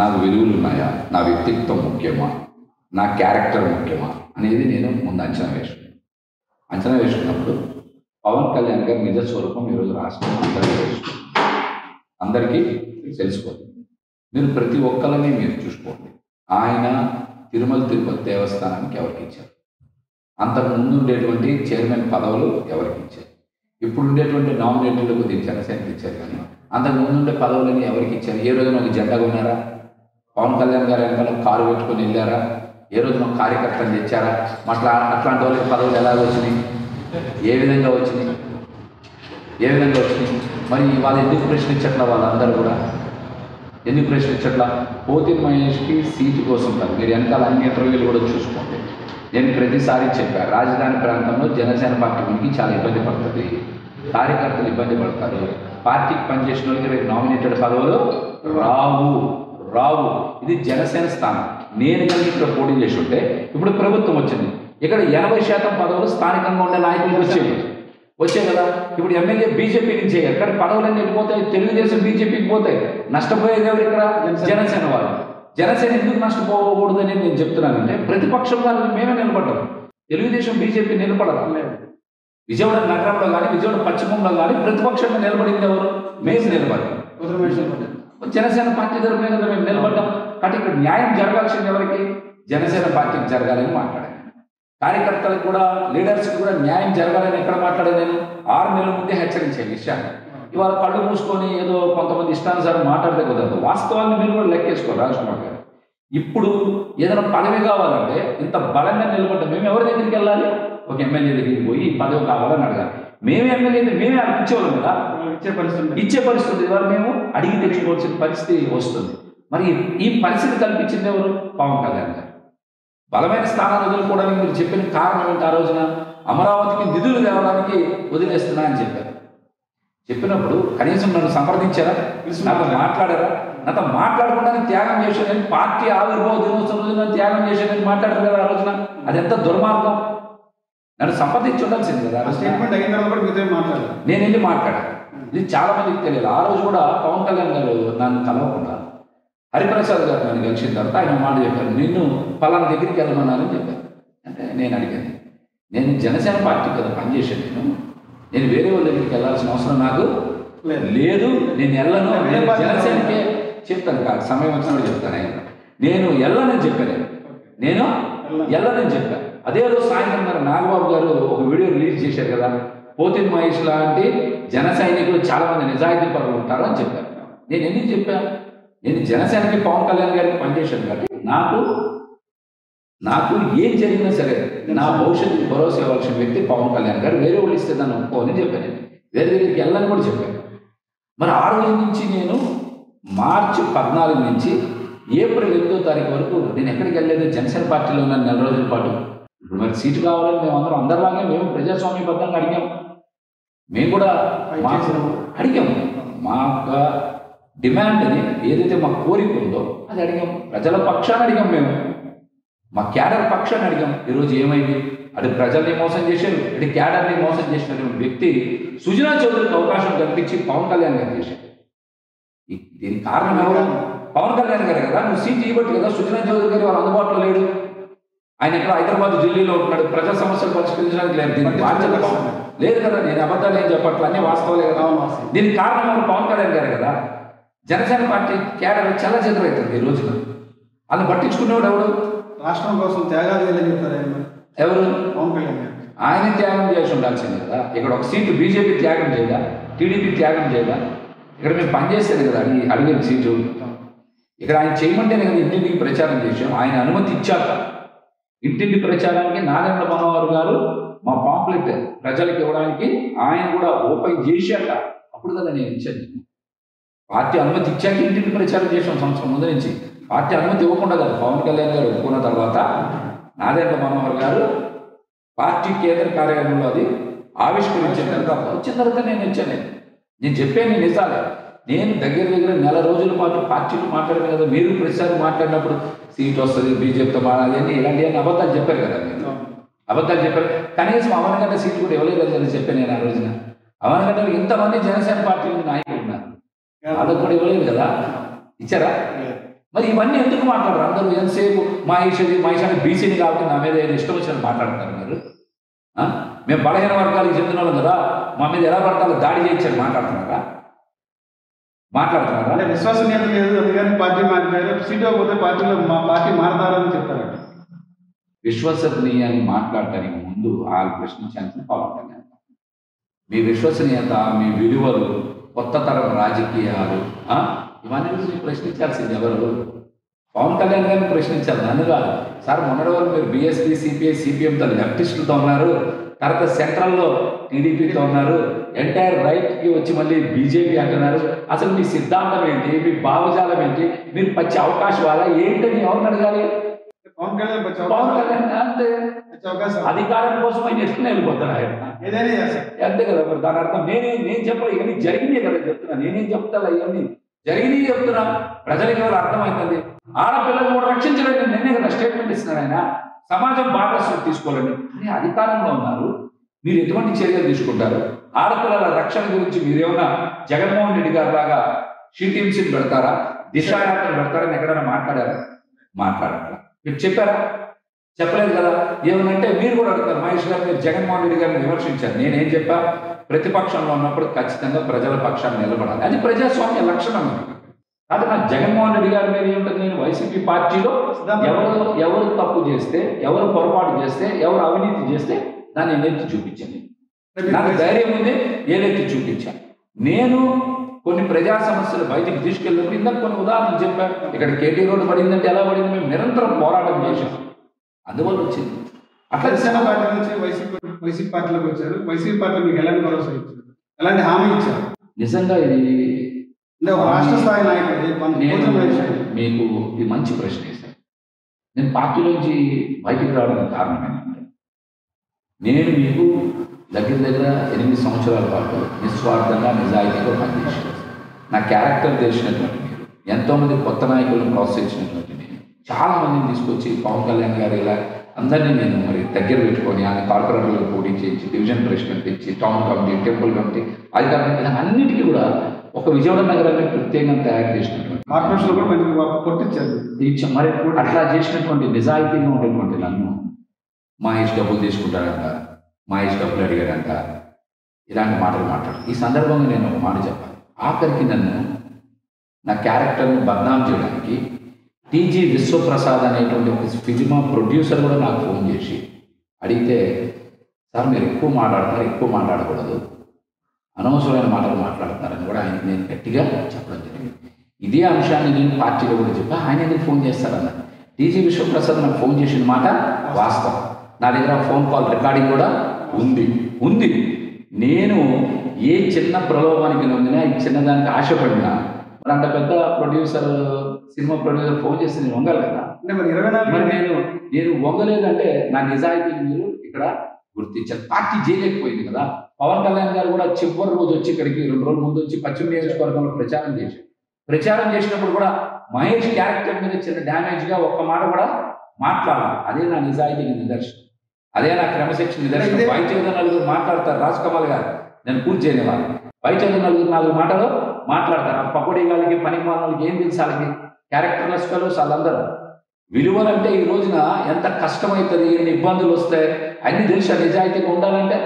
నాకు విలువలు ఉన్నాయా, నా వ్యక్తిత్వం ముఖ్యమా, నా క్యారెక్టర్ ముఖ్యమా అనేది నేను ముందు అంచనా వేసుకున్నప్పుడు పవన్ కళ్యాణ్ గారి నిజ స్వరూపం ఈరోజు రాష్ట్రం అందరికీ తెలుసుకోండి. మీరు ప్రతి ఒక్కరిని మీరు చూసుకోండి. ఆయన తిరుమల తిరుపతి దేవస్థానానికి ఎవరికి ఇచ్చారు? అంతకుముందు ఉండేటువంటి చైర్మన్ పదవులు ఎవరికి ఇచ్చారు? ఇప్పుడు ఉండేటువంటి నామినేటెడ్ కొద్దిగా జనసేనకి ఇచ్చారు, కానీ అంతకుముందు ఉండే పదవులని ఎవరికి ఇచ్చారు? ఏ రోజున ఒక జెండా కొన్నారా? పవన్ కళ్యాణ్ గారు వెనకాల కారు పెట్టుకొని వెళ్ళారా? ఏ రోజున ఒక కార్యకర్తలు తెచ్చారా? అట్లాంటి వాళ్ళకి పదవులు ఎలా వచ్చినాయి? ఏ విధంగా వచ్చినాయి? మరి వాళ్ళు ఎందుకు ప్రశ్నించట్లా? వాళ్ళందరూ కూడా ఎందుకు ప్రశ్నించట్లా? పోతిన్ మహేష్కి సీటు కోసం కాదు, మీరు వెనకాల అన్ని ఇంటర్వ్యూలు కూడా చూసుకోండి. నేను ప్రతిసారి చెప్పాను, రాజధాని ప్రాంతంలో జనసేన పార్టీ ఉనికి చాలా ఇబ్బంది పడుతుంది, కార్యకర్తలు ఇబ్బంది పడతారు, పార్టీకి పనిచేసిన వాళ్ళకి రేపు నామినేటెడ్ పదవులు రావు. ఇది జనసేన స్థానం. నేను కనుక ఇక్కడ పోటీ చేసి ఉంటే ఇప్పుడు ప్రభుత్వం వచ్చింది, ఇక్కడ 80% పదవులు స్థానికంగా ఉండే నాయకులకు వచ్చాయి కదా. ఇప్పుడు ఎమ్మెల్యే బీజేపీ నుంచి ఎక్కడ పదవులన్నీ వెళ్ళిపోతాయి? తెలుగుదేశం బీజేపీకి పోతాయి. నష్టపోయేది ఎవరు? ఇక్కడ జనసేన వాళ్ళు. జనసేన ఎందుకు నష్టపోకూడదని నేను చెప్తున్నానంటే, ప్రతిపక్షం వాళ్ళని మేమే నిలబడ్డాం, తెలుగుదేశం బీజేపీ నిలబడలేదు. విజయవాడ నగరంలో కానీ విజయవాడ పశ్చిమంలో కానీ ప్రతిపక్షంగా నిలబడింది ఎవరు? మేము నిలబడ్డాం. జనసేన పార్టీ తరఫున కదా మేము నిలబడ్డాం. కాబట్టి ఇక్కడ న్యాయం జరగాల్సింది ఎవరికి? జనసేన పార్టీకి జరగాలని మాట్లాడాను. కార్యకర్తలకు కూడా, లీడర్స్కి కూడా న్యాయం జరగాలని ఎక్కడ మాట్లాడాను? నేను 6 నెలల ముందే హెచ్చరించే విషయాన్ని. ఇవాళ కళ్ళు మూసుకొని ఏదో కొంతమంది ఇష్టానుసారం మాట్లాడితే కుదరదు. వాస్తవాన్ని మీరు కూడా లెక్కేసుకోవాలి రాజ్కుమార్ గారు. ఇప్పుడు ఏదైనా పదవి కావాలంటే ఇంత బలంగా నిలబడ్డా మేము ఎవరి దగ్గరికి వెళ్ళాలి? ఒక ఎమ్మెల్యే దగ్గరికి పోయి ఈ పదవి కావాలని అడగాలి. మేమే ఎమ్మెల్యేని మేమే ఇచ్చేవాళ్ళం కదా, ఇచ్చే పరిస్థితి ఇవాళ మేము అడిగి తెచ్చుకోవాల్సిన పరిస్థితి వస్తుంది. మరి ఈ పరిస్థితి కల్పించింది ఎవరు? పవన్ కళ్యాణ్ గారు. బలమైన స్థానాన్ని వదులుకోవడానికి మీరు చెప్పిన కారణం ఏంటి? ఆ రోజున అమరావతికి నిధులు తేవడానికి వదిలేస్తున్నా అని చెప్పినప్పుడు కనీసం నన్ను సంప్రదించారా? నాతో మాట్లాడారా? నాతో మాట్లాడకుండానే త్యాగం చేశానని, పార్టీ ఆవిర్భావ దినోత్సవం రోజున త్యాగం చేశానని మాట్లాడారు కదా ఆ రోజున. అది ఎంత దుర్మార్గం! నన్ను సంప్రదించి ఉండాల్సింది కదా. నేను వెళ్ళి మాట్లాడాను. ఇది చాలా మందికి తెలియదు. ఆ రోజు కూడా పవన్ కళ్యాణ్ గారు నన్ను కలవకుండా హరిప్రసాద్ గారు నన్ను కలిసిన తర్వాత ఆయన మాట చెప్పారు, నిన్ను పలానా దగ్గరికి వెళ్ళమన్నారని చెప్పారు. అంటే నేను అడిగాను, నేను జనసేన పార్టీ కదా పనిచేశాను, నేను వేరే వాళ్ళ దగ్గరికి వెళ్ళాల్సిన అవసరం నాకు లేదు, నేను వెళ్ళను, నేను జనసేనకే చెప్తాను కాదు, సమయం వచ్చినప్పుడు చెప్తాను. నేను వెళ్ళనని చెప్పాను. అదే రోజు సాయంత్రం గారు నాగబాబు గారు ఒక వీడియో రిలీజ్ చేశారు కదా, పోతిన్ మహేష్ లాంటి జన సైనికులు చాలా మంది నిజాయితీ పరులు ఉంటారు అని చెప్పారు. నేను ఎందుకు చెప్పాను? నేను జనసేనకి పవన్ కళ్యాణ్ గారికి పనిచేశాను కాబట్టి నాకు ఏం జరిగినా సరే నా భవిష్యత్తుకి భరోసా ఇవ్వాల్సిన వ్యక్తి పవన్ కళ్యాణ్ గారు. వేరే వాళ్ళు ఇస్తే దాన్ని ఒప్పుకోని చెప్పాను. వేరే దగ్గరికి వెళ్ళని కూడా చెప్పాను. మరి ఆ రోజు నుంచి నేను మార్చి 14 నుంచి ఏప్రిల్ 8వ తారీఖు వరకు నేను ఎక్కడికి వెళ్ళలేదు, జనసేన పార్టీలో ఉన్నాను 4 రోజుల పాటు. ఇప్పుడు మరి సీటు కావాలని మేము అందరిలాగే మేము ప్రజాస్వామ్యబద్ధంగా అడిగాం. మేము కూడా అడిగాము. మా యొక్క డిమాండ్ని ఏదైతే మా కోరిక ఉందో అది అడిగాం. ప్రజల పక్షాన్ని అడిగాం, మేము మా క్యాడర్ పక్షాన్ని అడిగాం. ఈరోజు ఏమైంది? అటు ప్రజల్ని మోసం చేశారు, ఇటు క్యాడర్ని మోసం చేసిన వ్యక్తి సుజనా చౌదరికి అవకాశం కల్పించి పవన్ కళ్యాణ్ గారు చేశారు. దీనికి కారణం ఎవరు? పవన్ కళ్యాణ్ గారు కదా. నువ్వు సీట్ ఇవ్వట్టు కదా, సుజనా చౌదరి గారు వాళ్ళ అందుబాటులో లేడు. ఆయన ఇక్కడ హైదరాబాద్ ఢిల్లీలో ఉంటున్నాడు, ప్రజా సమస్యలు పరిష్కరించడానికి లేదు. దీనికి బాధ్యత లేదు కదా. నేను అబద్ధాలు ఏం చెప్పట్లే, అన్నీ వాస్తవాలే కదా. దీనికి కారణం ఎవరు? పవన్ కళ్యాణ్ గారు కదా. జనసేన పార్టీ క్యాడర్ చాలా చెదరైతుంది ఈ రోజున. వాళ్ళని పట్టించుకునేవాడు ఎవడు? రాష్ట్రం కోసం త్యాగాలు చేయాలని చెప్తారు ఎవరు? పవన్ కళ్యాణ్ గారు. ఆయన త్యాగం చేసి ఉండాల్సింది కదా. ఇక్కడ ఒక సీటు బీజేపీ త్యాగం చేయదా, టీడీపీ త్యాగం చేయదా? ఇక్కడ మేము పనిచేసేది కదా అడిగిన సీటు. ఇక్కడ ఆయన చేయమంటేనే కదా ఇంటింటికి ప్రచారం చేసాం. ఆయన అనుమతి ఇచ్చాక ఇంటింటి ప్రచారానికి నారాయణ మనోహర్ గారు మా పాంప్లెట్ ప్రజలకు ఇవ్వడానికి ఆయన కూడా ఓపెన్ చేశాక అప్పుడు కదా నేను ఇచ్చాను. పార్టీ అనుమతి ఇచ్చాక ఇంటింటి ప్రచారం చేసాం సంవత్సరం ముందు నుంచి. పార్టీ అనుమతి ఇవ్వకుండా కదా పవన్ కళ్యాణ్ గారు ఒప్పుకున్న తర్వాత నారాయణ మనోహర్ గారు పార్టీ కేంద్ర కార్యాలయంలో అది ఆవిష్కరించిన తర్వాత నేను ఇచ్చాను. నేను చెప్పాను నిజాలే. నేను దగ్గర 4 రోజుల పాటు పార్టీలు మాట్లాడాను కదా. మీరు ప్రతిసారి మాట్లాడినప్పుడు సీట్ వస్తుంది, బీజేపీతో మాట్లాడాలి, ఇలాంటివన్నీ అబద్ధాలు చెప్పారు కదా. మీరు అబద్ధాలు చెప్పారు. కనీసం అవనగడ్డ సీట్ కూడా ఇవ్వలేదని చెప్పాను నేను ఆ రోజున. అవనగడ్డలో ఇంతమంది జనసేన పార్టీ నాయకులు ఉన్నారు, వాళ్ళకు కూడా ఇవ్వలేదు కదా. ఇచ్చారా? మరి ఇవన్నీ ఎందుకు మాట్లాడరు అందరూ? ఎంతసేపు మహేష్ అని బీసీని కాబట్టి నా మీద ఏదో ఇష్టం వచ్చినట్టు మాట్లాడతారు మీరు. మేము బలహీన వర్గాలకు చెందిన వాళ్ళం కదా, మా మీద ఎలా పడతారో దాడి చేయించారు మాట్లాడుతున్నారా? అంటే విశ్వసనీయత లేదు, అందుకని పార్టీ మారిపోయారు. సీట్ పోతే పార్టీలో మా పార్టీ మారతారని చెప్తారు. విశ్వసనీయ అని మాట్లాడటానికి ముందు వాళ్ళు ప్రశ్నించాల్సిన పవన్ కళ్యాణ్. మీ విశ్వసనీయత, మీ విలువలు, కొత్త తరం రాజకీయాలు ఇవన్నీ మీరు ప్రశ్నించాల్సింది ఎవరు? పవన్ కళ్యాణ్ గారిని ప్రశ్నించారు, నన్ను కాదు. సార్ మొన్నటి వరకు మీరు బీఎస్పీ, సిపిఐ, సిపిఎంతో లెఫ్టిస్టులతో ఉన్నారు, తర్వాత సెంట్రల్లో టీడీపీతో ఉన్నారు, ఎంటైర్ రైట్కి వచ్చి మళ్ళీ బీజేపీ అంటున్నారు. అసలు మీ సిద్ధాంతం ఏంటి? మీ భావజాలం ఏంటి? మీరు పచ్చి అవకాశవాలా ఏంటని ఎవరిని అడగాలి? పవన్ కళ్యాణ్ అంతే. అధికారం కోసం ఆయన ఎత్తుకుని వెళ్ళిపోతాడు ఆయన, అంతే కదా. మరి దాని అర్థం నేను చెప్పాలి, ఇవన్నీ జరిగినాయి కదా చెప్తున్నా. నేనేం చెప్తా, ఇవన్నీ జరిగినాయి చెప్తున్నా. ప్రజలకి ఎవరు అర్థమవుతుంది? ఆడపిల్లలు కూడా రక్షించలేదు, నేనే కదా స్టేట్మెంట్ ఇస్తున్నాను. ఆయన సమాజం భాగస్వామ్యం తీసుకోవాలండి. కానీ అధికారంలో ఉన్నారు, మీరు ఎటువంటి చర్యలు తీసుకుంటారు? ఆడపిల్లల రక్షణ గురించి మీరేమన్నా జగన్మోహన్ రెడ్డి గారి లాగా షీటీఎంసీని పెడతారా, దిశాయాత్రలు పెడతారని ఎక్కడైనా మాట్లాడారా? మాట్లాడట్లా. మీరు చెప్పారా? చెప్పలేదు కదా. ఏమనంటే మీరు కూడా అడుగుతారు, మహేష్ గారు మీరు జగన్మోహన్ రెడ్డి గారిని విమర్శించారు. నేనేం చెప్పా? ప్రతిపక్షంలో ఉన్నప్పుడు ఖచ్చితంగా ప్రజల పక్షాన్ని నిలబడాలి, అది ప్రజాస్వామ్య లక్షణం. అంటే నాకు జగన్మోహన్ రెడ్డి గారి మీద ఏముంటుంది? నేను వైసీపీ పార్టీలో ఎవరు తప్పు చేస్తే, ఎవరు పొరపాటు చేస్తే, ఎవరు అవినీతి చేస్తే దాన్ని ఏదైతే చూపించండి. నాకు ధైర్యం ఉంది, ఏదైతే చూపించాను. నేను కొన్ని ప్రజా సమస్యలు బయటికి తీసుకెళ్ళినప్పుడు ఇందాక కొన్ని ఉదాహరణలు చెప్పాను. ఇక్కడ కేటీ రోడ్డు పడిందంటే ఎలా పడింది? మేము నిరంతరం పోరాటం చేశాం, అందువల్ల వచ్చింది. అట్లా జనసేన పార్టీ నుంచి వైసీపీ పార్టీలోకి వచ్చారు. వైసీపీ పార్టీలో మీకు ఎలాంటి భరోసా ఇచ్చారు, ఎలాంటి హామీ ఇచ్చారు? నిజంగా ఇది రాష్ట్ర స్థాయి నాయకుడు మీకు ఇది మంచి ప్రశ్న వేశారు. నేను పార్టీలోంచి బయటికి రావడానికి కారణం ఏంటంటే, నేను మీకు దగ్గర 8 సంవత్సరాల పాటు నిస్వార్థంగా నిజాయితీగా పనిచేశాను. నా క్యారెక్టర్ తెలిసినటువంటి మీరు, ఎంతోమంది కొత్త నాయకులను ప్రోత్సహించినటువంటి నేను, చాలామందిని తీసుకొచ్చి పవన్ కళ్యాణ్ గారు ఇలా అందరినీ నేను మరి దగ్గర పెట్టుకొని ఆయన కార్పొరేటర్లకు పోటీ చేయించి, డివిజన్ ప్రెసిడెంట్ ఇచ్చి, టౌన్ కమిటీ, టెంపుల్ కమిటీ, అధికారులు, ఇలా అన్నిటికీ కూడా ఒక విజయవాడ నగరాన్ని ప్రత్యేకంగా తయారు చేసినటువంటి కార్పొరేషన్ కూడా మంచి కొట్టించారు. మరి అట్లా చేసినటువంటి నిజాయితీగా ఉండేటువంటి నన్ను మహేష్ డబ్బులు తీసుకుంటాడంట, మహేష్ డబ్బులు అడిగాడంట, ఇలాంటి మాటలు మాట్లాడు. ఈ సందర్భంగా నేను ఒక మాట చెప్పాను. ఆఖరికి నన్ను నా క్యారెక్టర్ని బద్నాం చేయడానికి టీజీ విశ్వప్రసాద్ అనేటువంటి ఒక సినిమా ప్రొడ్యూసర్ కూడా నాకు ఫోన్ చేసి అడిగితే, సార్ మీరు ఎక్కువ మాట్లాడకూడదు, అనవసరమైన మాటలు మాట్లాడుతున్నారని కూడా ఆయన నేను గట్టిగా చెప్పడం జరిగింది. ఇదే అంశాన్ని నేను పార్టీలో కూడా చెప్పా. ఆయన ఎందుకు ఫోన్ చేస్తారన్న, టీజీ విశ్వప్రసాద్ నాకు ఫోన్ చేసిన మాట వాస్తవం. నా దగ్గర ఫోన్ కాల్ రికార్డింగ్ కూడా ఉంది. నేను ఏ చిన్న ప్రలోభానికి నొందినా, ఈ చిన్నదానికి ఆశపడినా, మరి అంత పెద్ద ప్రొడ్యూసర్, సినిమా ప్రొడ్యూసర్ ఫోన్ చేసి నేను వంగాలి కదా. మరి నేను వంగలేదంటే నా నిజాయితీని మీరు ఇక్కడ గుర్తించారు. పార్టీ చేయలేకపోయింది కదా. పవన్ కళ్యాణ్ గారు కూడా చివరి రోజు వచ్చి ఇక్కడికి 2 రోజుల ముందు వచ్చి పశ్చిమ నియోజకవర్గంలో ప్రచారం చేసినప్పుడు కూడా మహేష్ క్యారెక్టర్ మీద చిన్న డ్యామేజ్గా ఒక్క మాట కూడా మాట్లాడాలి. అదే నా నిజాయితీకి నిదర్శనం, అదే నా క్రమశిక్షణ నిదర్శనం. వైద్యులు 4 మాట్లాడతారు, రాజ్ కమల్ గారు నేను పూర్తి చేయనివాళ్ళు. వైద్యులు 4 మాటలు మాట్లాడతారు. ఆ పకోడీ గారికి, పనికి మానవులకి ఏం తెలుసు? వాళ్ళకి క్యారెక్టర్లెస్ ఫెలోస్ వాళ్ళందరూ. విలువలంటే ఈ రోజున ఎంత కష్టమవుతుంది, ఎన్ని ఇబ్బందులు వస్తాయి అన్నీ తెలిసి నిజాయితీగా ఉండాలంటే.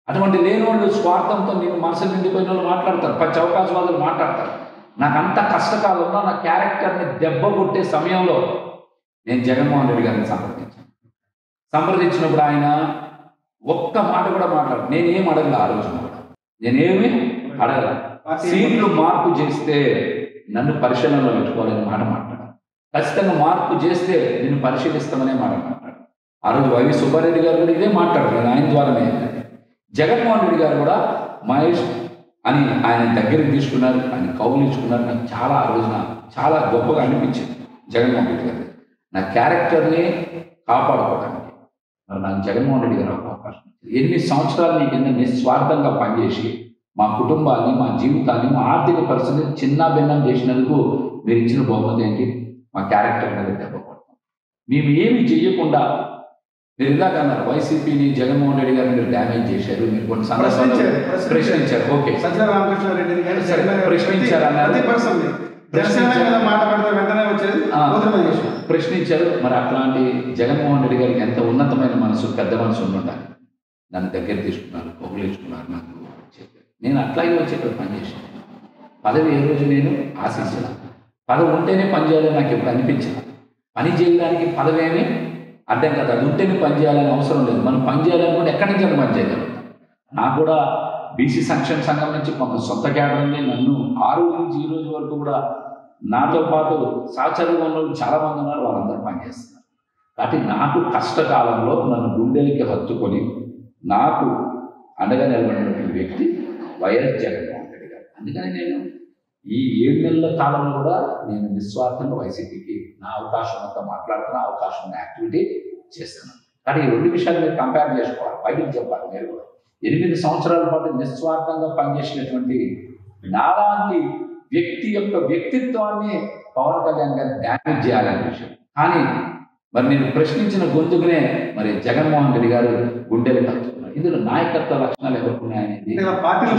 అటువంటి లేని వాళ్ళు స్వార్థంతో నేను మనసు నిండిపోయిన వాళ్ళు మాట్లాడతారు, పచ్చి అవకాశవాదులు మాట్లాడతారు. నాకు అంత కష్టకాలంలో నా క్యారెక్టర్ని దెబ్బ కొట్టే సమయంలో నేను జగన్మోహన్ రెడ్డి గారిని సంప్రదించినప్పుడు ఆయన ఒక్క మాట కూడా మాట్లాడు. నేనేం అడగల, ఆ రోజున కూడా నేనేమి అడగల. సీట్లు మార్పు చేస్తే నన్ను పరిశీలనలో పెట్టుకోవాలని మాట మాట్లాడాను. ఖచ్చితంగా మార్పు చేస్తే నేను పరిశీలిస్తామనే మాట మాట్లాడు. ఆ రోజు వైవి సుబ్బారెడ్డి గారు కూడా ఇదే మాట్లాడారు, ఆయన ద్వారానే. జగన్మోహన్ రెడ్డి గారు కూడా మహేష్ అని ఆయన దగ్గరికి తీసుకున్నారు, ఆయన కౌగులించుకున్నారు. నాకు చాలా ఆ రోజున చాలా గొప్పగా అనిపించింది జగన్మోహన్ రెడ్డి గారు నా క్యారెక్టర్ని కాపాడుకోవడానికి. మరి నాకు జగన్మోహన్ రెడ్డి గారు ఒక అవకాశం. 8 సంవత్సరాలు నీ కింద నిస్వార్థంగా పనిచేసి మా కుటుంబాన్ని, మా జీవితాన్ని, మా ఆర్థిక పరిస్థితిని చిన్న భిన్నం చేసినందుకు మీరు ఇచ్చిన బహుమతి ఏంటి? మా క్యారెక్టర్ మీద దెబ్బపడతాం. మేము ఏమి చెయ్యకుండా, మీరు ఇందాక అన్నారు వైసీపీని, జగన్మోహన్ రెడ్డి గారిని మీరు డ్యామేజ్ చేశారు, మీరు కొన్ని సందర్భాలు ప్రశ్నించారు. ఓకే, జనసేన మీద మాట పెడితే వెంటనే వచ్చేది పోతిన మహేష్. ప్రశ్నించారు. మరి అట్లాంటి జగన్మోహన్ రెడ్డి గారికి ఎంత ఉన్నతమైన మనసు, పెద్ద మనసు ఉండాలి. నన్ను దగ్గర తీసుకున్నారు, పొగులేసుకున్నారు, నాకు చెప్పారు. నేను అట్లాగే వచ్చి ఇక్కడ పనిచేసాను. పదవి ఏ రోజు నేను ఆశించిన, పదవి ఉంటేనే పని చేయాలని నాకు ఎప్పుడు అనిపించింది. పని చేయడానికి పదవి ఏమీ అర్థం కాదు. అది ఉంటేనే పని చేయాలని అవసరం లేదు. మనం పని చేయాలనుకుంటే ఎక్కడి నుంచి అది పని చేయగలుగుతాం. నాకు కూడా బీసీ సంక్షేమ సంఘం నుంచి కొంత సొంత క్యాడర్ ఉంది. నన్ను ఆ రోజు నుంచి ఈ రోజు వరకు కూడా నాతో పాటు సహచరులు ఉన్న వాళ్ళు చాలామంది ఉన్నారు. వాళ్ళందరూ పనిచేస్తున్నారు. కాబట్టి నాకు కష్టకాలంలో నన్ను గుండెలకి హత్తుకొని నాకు అండగా నిలబడినటువంటి వ్యక్తి వైఎస్ జగన్మోహన్ రెడ్డి గారు. అందుకని నేను ఈ 7 నెలల కాలంలో కూడా నేను నిస్వార్థంగా వైసీపీకి నా అవకాశం అంతా మాట్లాడుతున్నా, అవకాశం ఉన్న యాక్టివిటీ చేస్తున్నాను. కానీ ఈ 2 విషయాలు మీరు కంపేర్ చేసుకోవాలి, బయటకు చెప్పాలి. మీరు కూడా 8 సంవత్సరాల పాటు నిస్వార్థంగా పనిచేసినటువంటి నాలాంటి వ్యక్తి యొక్క వ్యక్తిత్వాన్ని పవన్ కళ్యాణ్ గారు డ్యామేజ్ చేయాలనే విషయం. కానీ మరి నేను ప్రశ్నించిన గొంతుకునే మరి జగన్మోహన్ రెడ్డి గారు గుండెలు కలుపుతున్నారు. ఇందులో నాయకత్వ లక్షణాలు ఎవరున్నాయనేది పార్టీలు